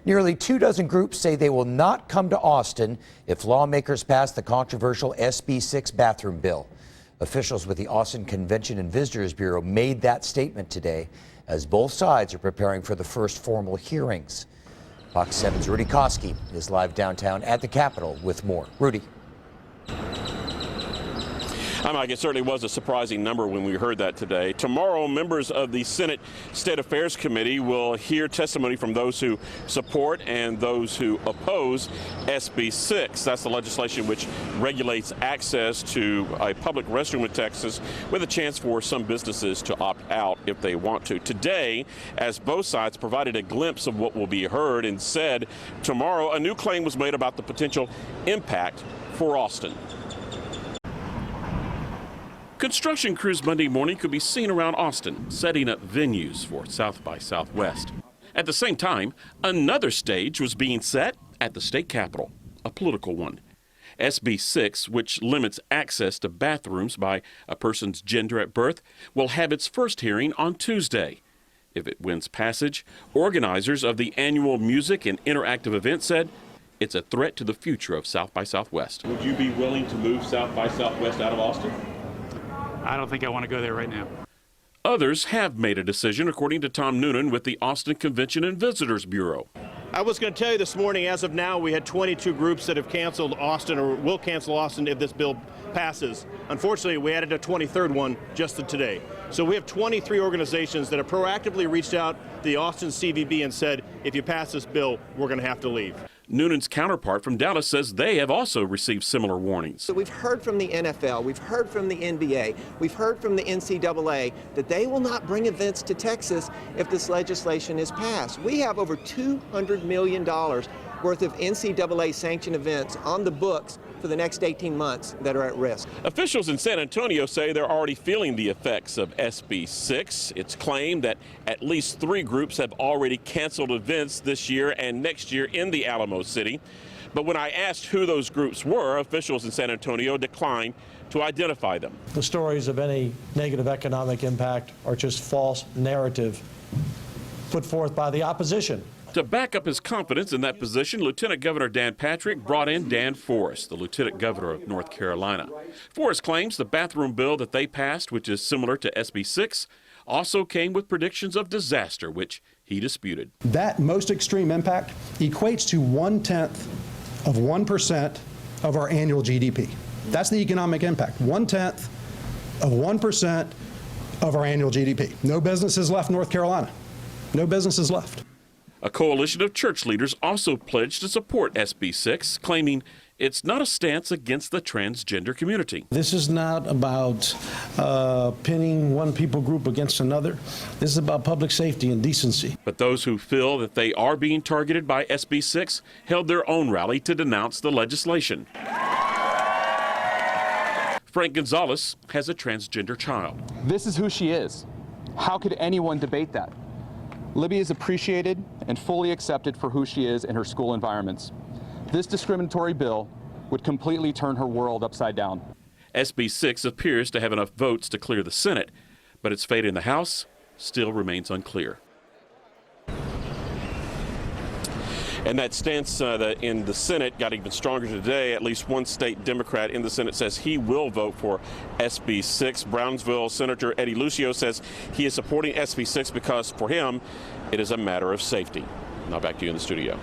Nearly 24 groups say they will not come to Austin if lawmakers pass the controversial SB 6 bathroom bill. Officials with the Austin Convention and Visitors Bureau made that statement today as both sides are preparing for the first formal hearings. Fox 7's Rudy Koski is live downtown at the Capitol with more. Rudy. Mike, it certainly was a surprising number when we heard that today. Tomorrow, members of the Senate State Affairs Committee will hear testimony from those who support and those who oppose SB 6. That's the legislation which regulates access to a public restroom in Texas with a chance for some businesses to opt out if they want to. Today, as both sides provided a glimpse of what will be heard and said, tomorrow a new claim was made about the potential impact for Austin. Construction crews Monday morning could be seen around Austin, setting up venues for South by Southwest. At the same time, another stage was being set at the state capitol, a political one. SB 6, which limits access to bathrooms by a person's gender at birth, will have its first hearing on Tuesday. If it wins passage, organizers of the annual music and interactive event said it's a threat to the future of South by Southwest. Would you be willing to move South by Southwest out of Austin? I don't think I want to go there right now. Others have made a decision, according to Tom Noonan with the Austin Convention and Visitors Bureau. I was going to tell you this morning, as of now, we had 22 groups that have canceled Austin or will cancel Austin if this bill passes. Unfortunately, we added a 23rd one just today. So we have 23 organizations that have proactively reached out to the Austin CVB and said, if you pass this bill, we're going to have to leave. Noonan's counterpart from Dallas says they have also received similar warnings. So we've heard from the NFL, we've heard from the NBA, we've heard from the NCAA that they will not bring events to Texas if this legislation is passed. We have over $200 million worth of NCAA sanctioned events on the books for the next 18 months that are at risk. Officials in San Antonio say they're already feeling the effects of SB 6. It's claimed that at least 3 groups have already canceled events this year and next year in the Alamo City. But when I asked who those groups were, officials in San Antonio declined to identify them. The stories of any negative economic impact are just false narrative put forth by the opposition. To back up his confidence in that position, Lieutenant Governor Dan Patrick brought in Dan Forest, the Lieutenant Governor of North Carolina. Forest claims the bathroom bill that they passed, which is similar to SB 6, also came with predictions of disaster, which he disputed. That most extreme impact equates to 1/10 of 1% of our annual GDP. That's the economic impact, 1/10 of 1% of our annual GDP. No businesses left North Carolina. No businesses left. A coalition of church leaders also pledged to support SB 6, claiming it's not a stance against the transgender community. This is not about pinning one people group against another. This is about public safety and decency. But those who feel that they are being targeted by SB 6 held their own rally to denounce the legislation. Frank Gonzalez has a transgender child. This is who she is. How could anyone debate that? Libby is appreciated and fully accepted for who she is in her school environments. This discriminatory bill would completely turn her world upside down. SB 6 appears to have enough votes to clear the Senate, but its fate in the House still remains unclear. And that stance in the Senate got even stronger today. At least one state Democrat in the Senate says he will vote for SB 6. Brownsville Senator Eddie Lucio says he is supporting SB 6 because for him, it is a matter of safety. Now back to you in the studio.